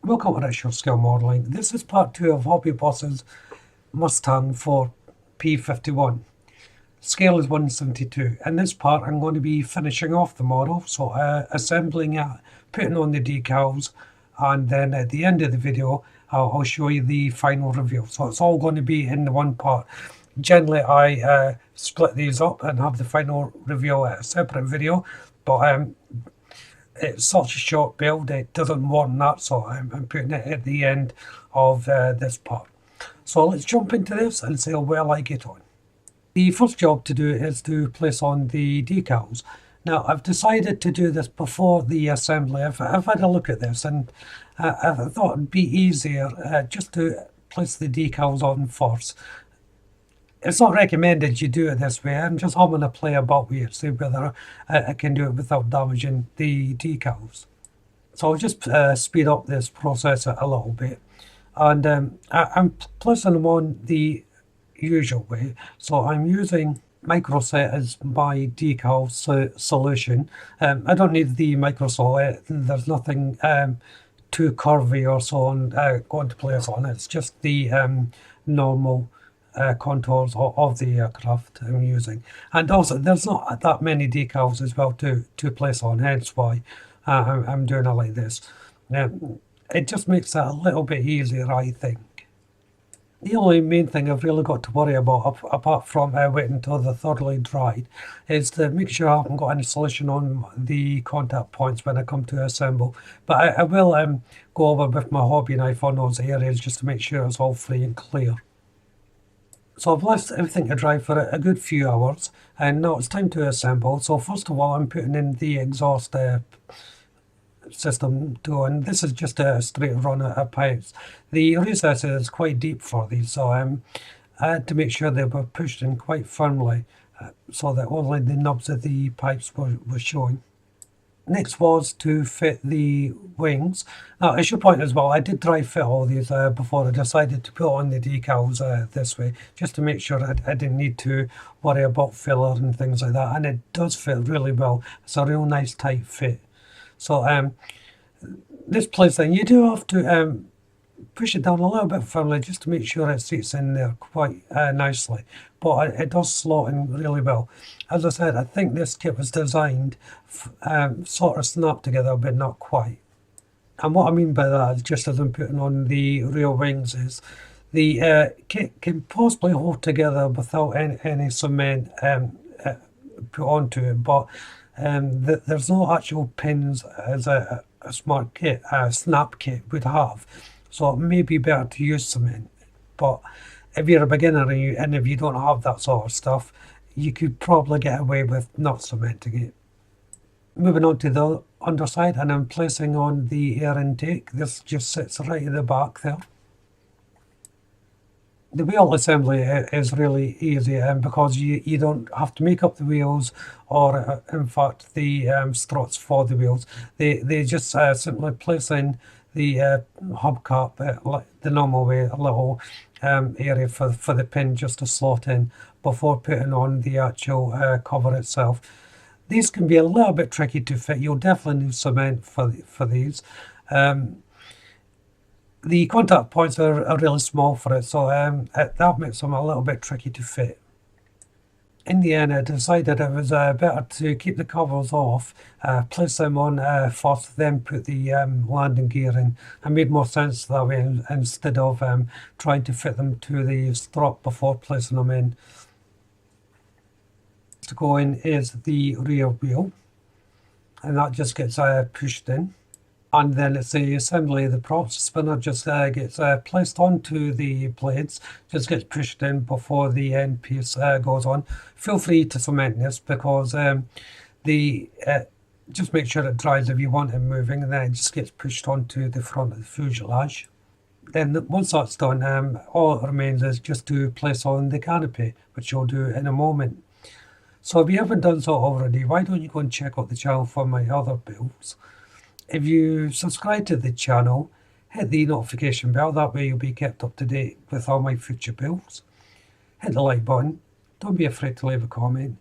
Welcome to Rich Your Skill Modelling. This is part 2 of HobbyBoss's Mustang for P51. Scale is 172. In this part I'm going to be finishing off the model, so assembling it, putting on the decals, and then at the end of the video I'll show you the final review. So it's all going to be in the one part. Generally I split these up and have the final review at a separate video, but it's such a short build, it doesn't want that, so I'm putting it at the end of this part. So let's jump into this and see how well I get on. The first job to do is to place on the decals. Now I've decided to do this before the assembly. I've had a look at this and I thought it'd be easier just to place the decals on first. It's not recommended you do it this way. I'm just having a play about with it, see whether I can do it without damaging the decals. So I'll just speed up this process a little bit. And I'm placing them on the usual way. So I'm using microset as my decal solution. I don't need the microset. There's nothing too curvy or so on going to place on it. It's just the normal contours of the aircraft I'm using, and also there's not that many decals as well to place on, hence why I'm doing it like this. It just makes it a little bit easier, I think. The only main thing I've really got to worry about, apart from waiting until they're thoroughly dried, is to make sure I haven't got any solution on the contact points when I come to assemble. But I will go over with my hobby knife on those areas just to make sure it's all free and clear. So I've left everything to dry for a good few hours, and now it's time to assemble. So first of all, I'm putting in the exhaust system to, and this is just a straight run of pipes. The recess is quite deep for these, so I had to make sure they were pushed in quite firmly so that only the knobs of the pipes were showing. Next was to fit the wings. Now I should point as well, I did dry fit all these before I decided to put on the decals this way, just to make sure I didn't need to worry about filler and things like that, and it does fit really well. It's a real nice tight fit. So this placing, you do have to push it down a little bit firmly just to make sure it sits in there quite nicely, but it does slot in really well. As I said, I think this kit was designed sort of snap together, but not quite. And what I mean by that is, just as I'm putting on the rear wings, is the kit can possibly hold together without any cement put onto it, but there's no actual pins as a smart kit, a snap kit would have. So it may be better to use cement, but if you're a beginner and if you don't have that sort of stuff, you could probably get away with not cementing it. Moving on to the underside, and I'm placing on the air intake. This just sits right at the back there. The wheel assembly is really easy, because you don't have to make up the wheels, or in fact the struts for the wheels. They just simply place in the hubcap like the normal way, a little area for the pin just to slot in before putting on the actual cover itself. These can be a little bit tricky to fit. You'll definitely need cement for these. The contact points are really small for it, so that makes them a little bit tricky to fit. In the end, I decided it was better to keep the covers off, place them on first, then put the landing gear in. It made more sense that way instead of trying to fit them to the strut before placing them in. To go in is the rear wheel, and that just gets pushed in. And then it's the assembly. The prop spinner just gets placed onto the blades, just gets pushed in before the end piece goes on. Feel free to cement this, because just make sure it dries if you want it moving, and then it just gets pushed onto the front of the fuselage. Then once that's done, all that remains is just to place on the canopy, which you'll do in a moment. So if you haven't done so already, why don't you go and check out the channel for my other builds? If you subscribe to the channel, hit the notification bell, that way you'll be kept up to date with all my future builds. Hit the like button, don't be afraid to leave a comment,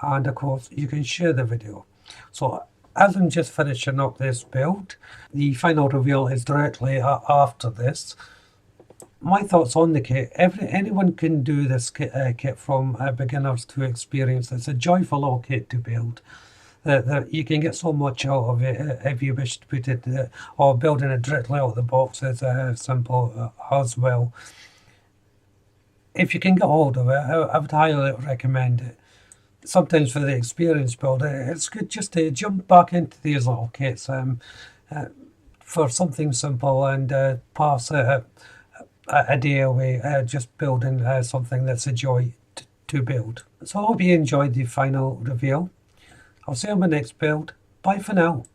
and of course you can share the video. So as I'm just finishing up this build, the final reveal is directly after this. My thoughts on the kit: anyone can do this kit from beginners to experienced. It's a joyful little kit to build. That you can get so much out of it if you wish to put it, or building it directly out of the box is simple as well. If you can get hold of it, I would highly recommend it. Sometimes for the experienced builder, it's good just to jump back into these little kits for something simple and pass a day away just building something that's a joy to build. So I hope you enjoyed the final reveal. I'll see you on my next build. Bye for now.